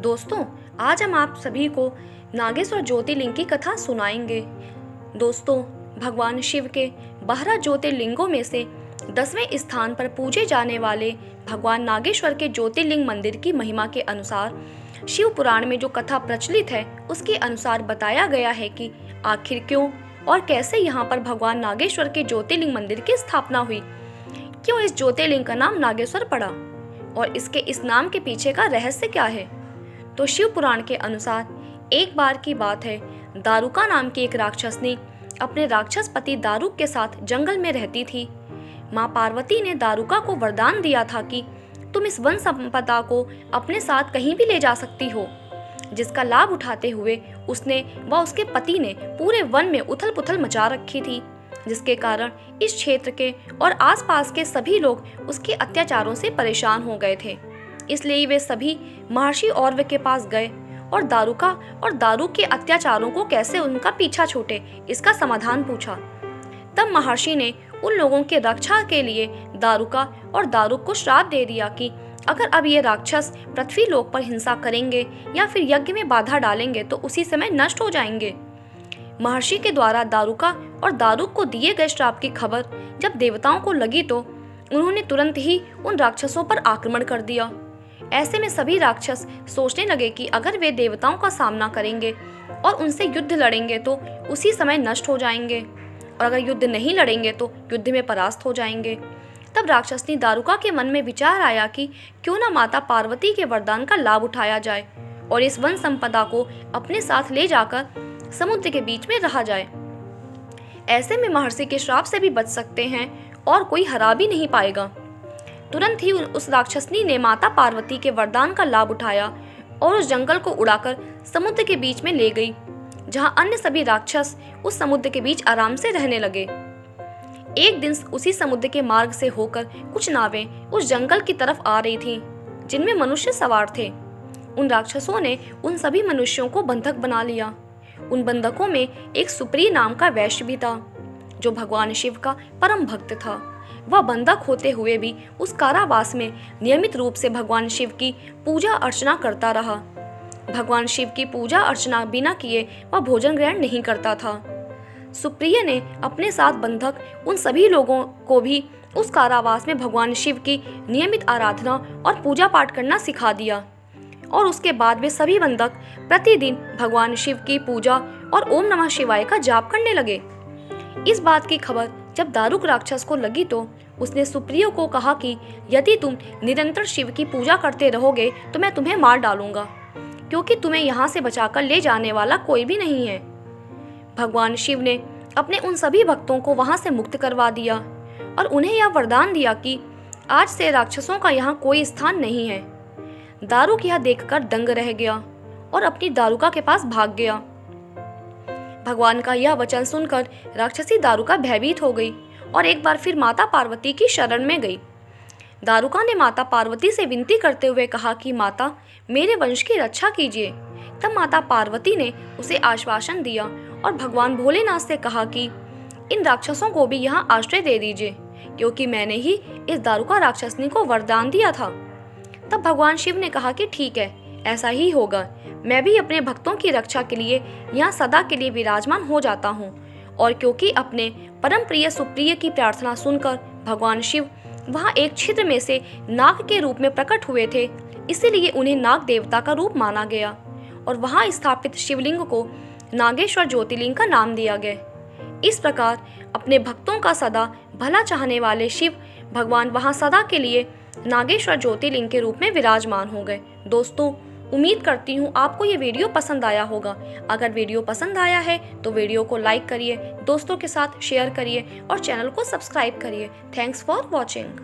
दोस्तों, आज हम आप सभी को नागेश्वर ज्योतिर्लिंग की कथा सुनाएंगे। दोस्तों, भगवान शिव के 12 ज्योतिर्लिंगों में से 10वें स्थान पर पूजे जाने वाले भगवान नागेश्वर के ज्योतिर्लिंग मंदिर की महिमा के अनुसार शिव पुराण में जो कथा प्रचलित है उसके अनुसार बताया गया है कि आखिर क्यों और कैसे यहाँ पर भगवान नागेश्वर के ज्योतिर्लिंग मंदिर की स्थापना हुई, क्यों इस ज्योतिर्लिंग का नाम नागेश्वर पड़ा और इसके इस नाम के पीछे का रहस्य क्या है। तो शिव पुराण के अनुसार एक बार की बात है, दारुका नाम की एक राक्षसनी अपने राक्षस पति दारुक के साथ जंगल में रहती थी। माँ पार्वती ने दारुका को वरदान दिया था कि तुम इस वन संपदा को अपने साथ कहीं भी ले जा सकती हो, जिसका लाभ उठाते हुए उसने व उसके पति ने पूरे वन में उथल पुथल मचा रखी थी, जिसके कारण इस क्षेत्र के और आसपास के सभी लोग उसके अत्याचारों से परेशान हो गए थे। इसलिए वे सभी महर्षि औरव के पास गए और दारुका और दारुक के अत्याचारों को कैसे उनका पीछा छूटे इसका समाधान पूछा। तब महर्षि ने उन लोगों की रक्षा के लिए दारुका और दारुक को श्राप दे दिया कि अगर अब ये राक्षस पृथ्वी लोक पर हिंसा करेंगे या फिर यज्ञ में बाधा डालेंगे तो उसी समय नष्ट हो जाएंगे। महर्षि के द्वारा दारुका और दारुक को दिए गए श्राप की खबर जब देवताओं को लगी तो उन्होंने तुरंत ही उन राक्षसों पर आक्रमण कर दिया। ऐसे में सभी राक्षस सोचने लगे कि अगर वे देवताओं का सामना करेंगे और उनसे युद्ध लड़ेंगे तो उसी समय नष्ट हो जाएंगे, और अगर युद्ध नहीं लड़ेंगे तो युद्ध में परास्त हो जाएंगे। तब राक्षसनी दारुका के मन में विचार आया कि क्यों न माता पार्वती के वरदान का लाभ उठाया जाए और इस वन संपदा को अपने साथ ले जाकर समुद्र के बीच में रहा जाए। ऐसे में महर्षि के श्राप से भी बच सकते हैं और कोई हरा भी नहीं पाएगा। तुरंत ही उस राक्षसनी ने माता पार्वती के वरदान का लाभ उठाया और उस जंगल को उड़ाकर समुद्र के बीच में ले गई, जहां अन्य सभी राक्षस उस समुद्र के बीच आराम से रहने लगे। एक दिन उसी समुद्र के मार्ग से होकर कुछ नावें उस जंगल की तरफ आ रही थीं, जिनमें मनुष्य सवार थे। उन राक्षसों ने उन सभी मनुष्यों को बंधक बना लिया। उन बंधकों में एक सुप्रिय नाम का वैश्य भी था, जो भगवान शिव का परम भक्त था। वह बंधक होते हुए भी उस कारावास में नियमित रूप से भगवान शिव की पूजा अर्चना करता रहा। भगवान शिव की पूजा अर्चना बिना किए वह भोजन ग्रहण नहीं करता था। सुप्रिय ने अपने साथ बंधक उन सभी लोगों को भी उस कारावास में भगवान शिव की नियमित आराधना और पूजा पाठ करना सिखा दिया, और उसके बाद वे सभी बंधक प्रतिदिन भगवान शिव की पूजा और ओम नमः शिवाय का जाप करने लगे। इस बात की खबर जब दारुक राक्षस को लगी तो उसने सुप्रिय को कहा कि यदि तुम निरंतर शिव की पूजा करते रहोगे तो मैं तुम्हें मार डालूंगा, क्योंकि तुम्हें यहाँ से बचाकर ले जाने वाला कोई भी नहीं है। भगवान शिव ने अपने उन सभी भक्तों को वहां से मुक्त करवा दिया और उन्हें यह वरदान दिया कि आज से राक्षसों का यहाँ कोई स्थान नहीं है। दारुक यह देखकर दंग रह गया और अपनी दारुका के पास भाग गया। भगवान का यह वचन सुनकर राक्षसी दारुका भयभीत हो गई और एक बार फिर माता पार्वती की शरण में गई। दारुका ने माता पार्वती से विनती करते हुए कहा कि माता, मेरे वंश की रक्षा कीजिए। तब माता पार्वती ने उसे आश्वासन दिया और भगवान भोलेनाथ से कहा कि इन राक्षसों को भी यहाँ आश्रय दे दीजिए, क्योंकि मैंने ही इस दारुका राक्षसनी को वरदान दिया था। तब भगवान शिव ने कहा कि ठीक है, ऐसा ही होगा। मैं भी अपने भक्तों की रक्षा के लिए यहाँ सदा के लिए विराजमान हो जाता हूँ। और क्योंकि अपने परम प्रिय सुप्रिय की प्रार्थना सुनकर भगवान शिव वहाँ एक छिद्र में से नाग के रूप में प्रकट हुए थे, इसीलिए उन्हें नाग देवता का रूप माना गया और वहाँ स्थापित शिवलिंग को नागेश्वर ज्योतिर्लिंग का नाम दिया गया। इस प्रकार अपने भक्तों का सदा भला चाहने वाले शिव भगवान वहाँ सदा के लिए नागेश्वर ज्योतिर्लिंग के रूप में विराजमान हो गए। दोस्तों, उम्मीद करती हूँ आपको ये वीडियो पसंद आया होगा। अगर वीडियो पसंद आया है तो वीडियो को लाइक करिए, दोस्तों के साथ शेयर करिए और चैनल को सब्सक्राइब करिए। Thanks for watching.